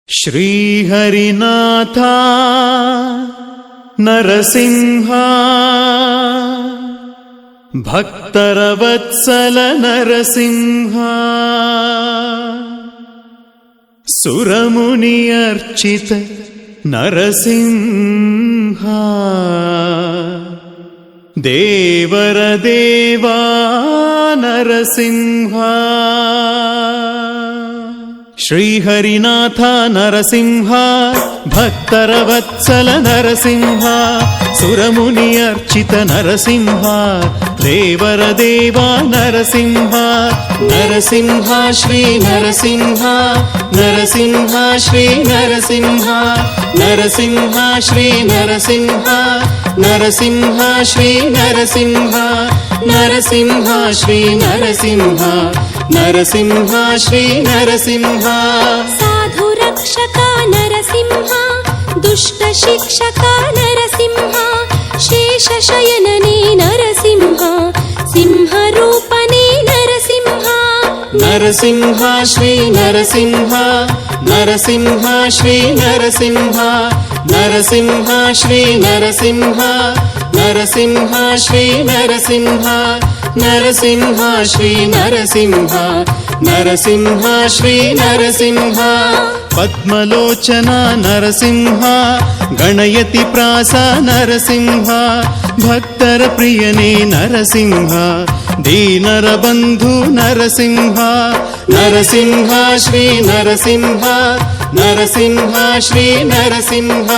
ಶ್ರೀಹರಿನಾಥ ನರಸಿಂಹ ಭಕ್ತರ ವತ್ಸಲ ನರಸಿಂಹ ಸುರಮುನಿಯರ್ಚಿತ ನರಸಿಂಹ ದೇವರ ದೇವಾ ನರಸಿಂಹ ಶ್ರೀಹರಿನಾಥ ನರಸಿಂಹ ಭಕ್ತರ ವತ್ಸಲ ನರಸಿಂಹ ಸುರಮುನಿಯರ್ಚಿತ ನರಸಿಂಹ ದೇವರ ದೇವಾ ನರಸಿಂಹ ನರಸಿಂಹ ಶ್ರೀ ನರಸಿಂಹ ನರಸಿಂಹ ಶ್ರೀ ನರಸಿಂಹ ನರಸಿಂಹ ಶ್ರೀ ನರಸಿಂಹ ನರಸಿಂಹ ಶ್ರೀ ನರಸಿಂಹ ನರಸಿಂಹ ಶ್ರೀ ನರಸಿಂಹ ನರಸಿಂಹ ಶ್ರೀ ನರಸಿಂಹ ಸಾಧು ರಕ್ಷಕ ನರಸಿಂಹ ದುಷ್ಟ ಶಿಕ್ಷಕ ನರಸಿಂಹ ಶೇಷ ಶಯನನೇ ನರಸಿಂಹ ಸಿಂಹ ರೂಪನೇ ನರಸಿಂಹ ನರಸಿಂಹ ಶ್ರೀ ನರಸಿಂಹ ನರಸಿಂಹ ಶ್ರೀ ನರಸಿಂಹ ನರಸಿಂಹ ಶ್ರೀ ನರಸಿಂಹ ನರಸಿಂಹ ಶ್ರೀ ನರಸಿಂಹ ನರಸಿಂಹ ಶ್ರೀ ನರಸಿಂಹ ನರಸಿಂಹ ಶ್ರೀ ನರಸಿಂಹ ಪದ್ಮಲೋಚನ ನರಸಿಂಹ ಗಣಯತಿ ಪ್ರಾಸ ನರಸಿಂಹ ಭಕ್ತರ ಪ್ರಿಯನೇ ನರಸಿಂಹ ದೀನರ ಬಂಧು ನರಸಿಂಹ ನರಸಿಂಹ ಶ್ರೀ ನರಸಿಂಹ ನರಸಿಂಹ ಶ್ರೀ ನರಸಿಂಹ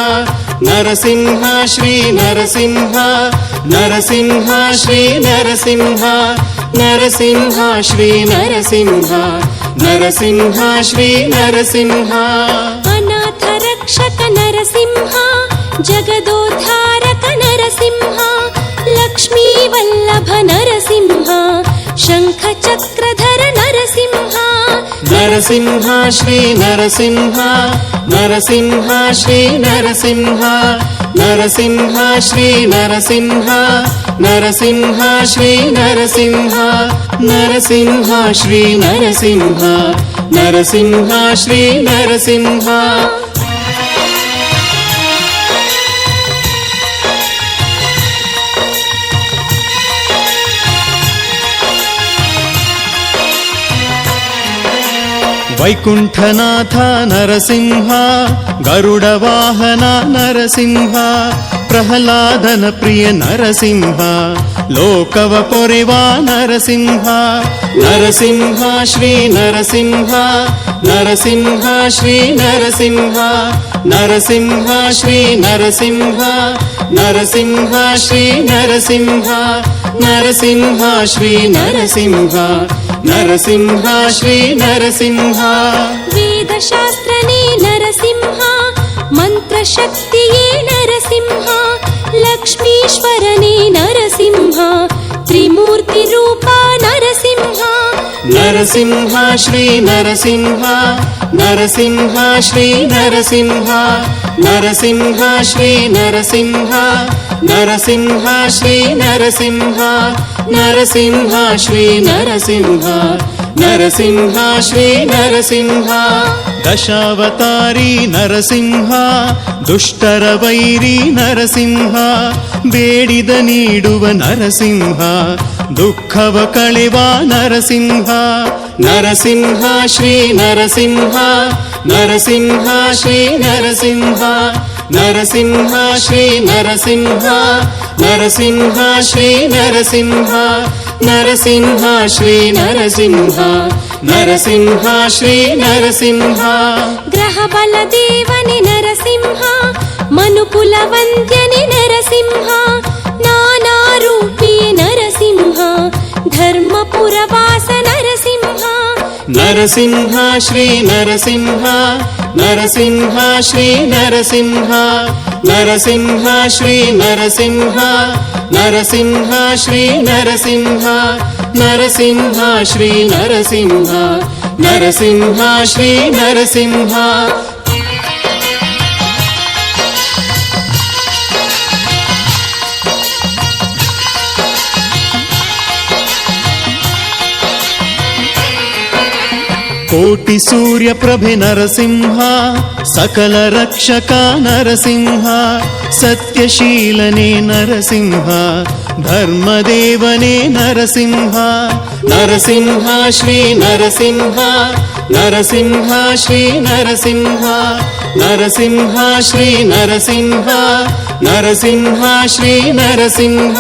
ನರಸಿಂಹ ಶ್ರೀ ನರಸಿಂಹ ನರಸಿಂಹ ಶ್ರೀ ನರಸಿಂಹ ನರಸಿಂಹ ಶ್ರೀ ನರಸಿಂಹ ನರಸಿಂಹ ಶ್ರೀ ನರಸಿಂಹ ಅನಾಥ ರಕ್ಷಕ ನರಸಿಂಹ ಜಗದೋದ್ಧಾರಕ ನರಸಿಂಹ ಲಕ್ಷ್ಮೀ ವಲ್ಲಭ ನರಸಿಂಹ ಶಂಖ ಚಕ್ರಧರ ನರಸಿಂಹ ನರಸಿಂಹ ಶ್ರೀ ನರಸಿಂಹ ನರಸಿಂಹ ಶ್ರೀ ನರಸಿಂಹ ನರಸಿಂಹ ಶ್ರೀ ನರಸಿಂಹ ನರಸಿಂಹ ಶ್ರೀ ನರಸಿಂಹ ನರಸಿಂಹ ಶ್ರೀ ನರಸಿಂಹ ನರಸಿಂಹ ಶ್ರೀ ನರಸಿಂಹ ವೈಕುಂಠನಾಥ ನರಸಿಂಹ ಗರುಡ ವಾಹನ ನರಸಿಂಹ ಪ್ರಹ್ಲಾದನ ಪ್ರಿಯ ನರಸಿಂಹ ಲೋಕವ ಪೊರೆವ ನರಸಿಂಹ ನರಸಿಂಹ ಶ್ರೀ ನರಸಿಂಹ ನರಸಿಂಹ ಶ್ರೀ ನರಸಿಂಹ ನರಸಿಂಹ ಶ್ರೀ ನರಸಿಂಹ ನರಸಿಂಹ ಶ್ರೀ ನರಸಿಂಹ ನರಸಿಂಹ ಶ್ರೀ ನರಸಿಂಹ ನರಸಿಂಹ ಶ್ರೀ ನರಸಿಂಹ ವೇದಶಾಸ್ತ್ರನೇ ನರಸಿಂಹ ಮಂತ್ರ ಶಕ್ತಿಯೇ ನರಸಿಂಹ ಲಕ್ಷ್ಮೀಶ್ವರನೇ ನರಸಿಂಹ ತ್ರಿಮೂರ್ತಿ ರೂಪ ನರಸಿಂಹ ನರಸಿಂಹ ಶ್ರೀ ನರಸಿಂಹ ನರಸಿಂಹ ಶ್ರೀ ನರಸಿಂಹ ನರಸಿಂಹ ಶ್ರೀ ನರಸಿಂಹ ನರಸಿಂಹ ಶ್ರೀ ನರಸಿಂಹ ನರಸಿಂಹ ಶ್ರೀ ನರಸಿಂಹ ನರಸಿಂಹ ಶ್ರೀ ನರಸಿಂಹ ದಶಾವತಾರಿ ನರಸಿಂಹ ದುಷ್ಟರ ವೈರಿ ನರಸಿಂಹ ಬೇಡಿದ ನೀಡುವ ನರಸಿಂಹ ದುಃಖವ ಕಳೆವ ನರಸಿಂಹ ನರಸಿಂಹ ಶ್ರೀ ನರಸಿಂಹ ನರಸಿಂಹ ಶ್ರೀ ನರಸಿಂಹ ನರಸಿಂಹ ಶ್ರೀ ನರಸಿಂಹ ನರಸಿಂಹ ಶ್ರೀ ನರಸಿಂಹ ನರಸಿಂಹ ಶ್ರೀ ನರಸಿಂಹ ನರಸಿಂಹ ಶ್ರೀ ನರಸಿಂಹ ಗ್ರಹ ಬಲ ದೇವನೇ ನರಸಿಂಹ ಮನುಕುಲ ವಂದ್ಯನೇ ನರಸಿಂಹ ನಾನಾ ರೂಪಿಯೇ ನರಸಿಂಹ ಧರ್ಮಪುರವಾಸ ನರಸಿಂಹ ನರಸಿಂಹ ಶ್ರೀ ನರಸಿಂಹ ನರಸಿಂಹ ಶ್ರೀ ನರಸಿಂಹ ನರಸಿಂಹ ಶ್ರೀ ನರಸಿಂಹ ನರಸಿಂಹ ಶ್ರೀ ನರಸಿಂಹ ನರಸಿಂಹ ಶ್ರೀ ನರಸಿಂಹ ನರಸಿಂಹ ಶ್ರೀ ನರಸಿಂಹ ಕೋಟಿ ಸೂರ್ಯ ಪ್ರಭೆ ನರಸಿಂಹ ಸಕಲ ರಕ್ಷಕ ನರಸಿಂಹ ಸತ್ಯಶೀಲನೆ ನರಸಿಂಹ ಧರ್ಮದೇವನೇ ನರಸಿಂಹ ನರಸಿಂಹ ಶ್ರೀ ನರಸಿಂಹ ನರಸಿಂಹ ಶ್ರೀ ನರಸಿಂಹ ನರಸಿಂಹ ಶ್ರೀ ನರಸಿಂಹ ನರಸಿಂಹ ಶ್ರೀ ನರಸಿಂಹ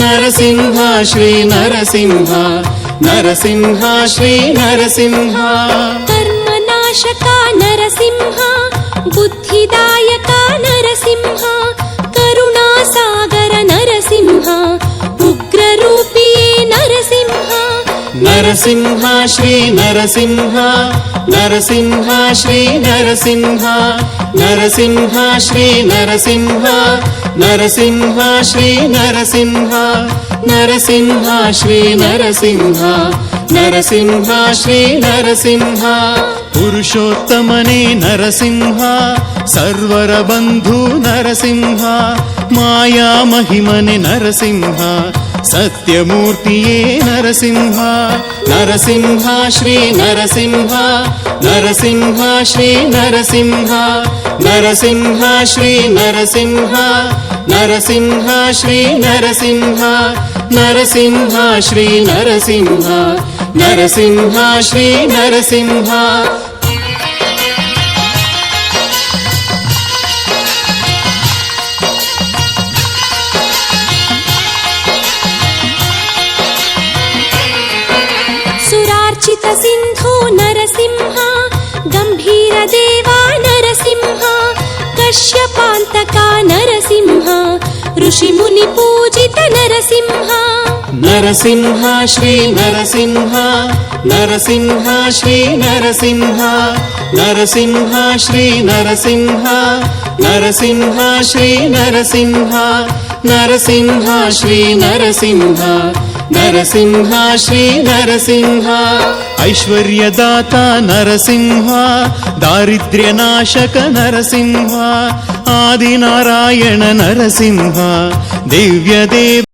ನರಸಿಂಹ ಶ್ರೀ ನರಸಿಂಹ ನರಸಿಂಹ ಶ್ರೀ ನರಸಿಂಹ ಕರ್ಮನಾಶಕ ನರಸಿಂಹ ಬುದ್ಧಿದಾಯಕ ನರಸಿಂಹ ಕರುಣಾಸಾಗರ ನರಸಿಂಹ ಉಗ್ರರೂಪಿಯೇ ನರಸಿಂಹ ನರಸಿಂಹ ಶ್ರೀ ನರಸಿಂಹ ನರಸಿಂಹ ಶ್ರೀ ನರಸಿಂಹ ನರಸಿಂಹ ಶ್ರೀ ನರಸಿಂಹ ನರಸಿಂಹ ಶ್ರೀ ನರಸಿಂಹ ನರಸಿಂಹ ಶ್ರೀ ನರಸಿಂಹ ನರಸಿಂಹ ಶ್ರೀ ನರಸಿಂಹ ಪುರುಷೋತ್ತಮನೇ ನರಸಿಂಹ ಸರ್ವರ ಬಂಧು ನರಸಿಂಹ ಮಾಯಾ ಮಹಿಮನೆ ನರಸಿಂಹ ಸತ್ಯಮೂರ್ತಿಯೇ ನರಸಿಂಹ ನರಸಿಂಹ ಶ್ರೀ ನರಸಿಂಹ ನರಸಿಂಹ ಶ್ರೀ ನರಸಿಂಹ ನರಸಿಂಹ ಶ್ರೀ ನರಸಿಂಹ ನರಸಿಂಹ ಶ್ರೀ ನರಸಿಂಹ ನರಸಿಂಹ ಶ್ರೀ ನರಸಿಂಹ ನರಸಿಂಹ ಶ್ರೀ ನರಸಿಂಹ ಸುರಾರ್ಚಿತ ಸಿಂಧು ನರಸಿಂಹ ಗಂಭೀರ ದೇವ ನರಸಿಂಹ ಕಶ್ಯಪಾಂತಕ ನರಸಿಂಹ ಋಷಿ ಮುನಿ ಪೂಜಿತ ನರಸಿಂಹ ನರಸಿಂಹ ಶ್ರೀ ನರಸಿಂಹ ನರಸಿಂಹ ಶ್ರೀ ನರಸಿಂಹ ನರಸಿಂಹ ಶ್ರೀ ನರಸಿಂಹ ನರಸಿಂಹ ಶ್ರೀ ನರಸಿಂಹ ನರಸಿಂಹ ಶ್ರೀ ನರಸಿಂಹ ನರಸಿಂಹ ಶ್ರೀ ನರಸಿಂಹ ಐಶ್ವರ್ಯದಾತ ನರಸಿಂಹ ದಾರಿದ್ರ್ಯನಾಶಕ ನರಸಿಂಹ ಆದಿನಾರಾಯಣ ನರಸಿಂಹ ದಿವ್ಯ ದೇವ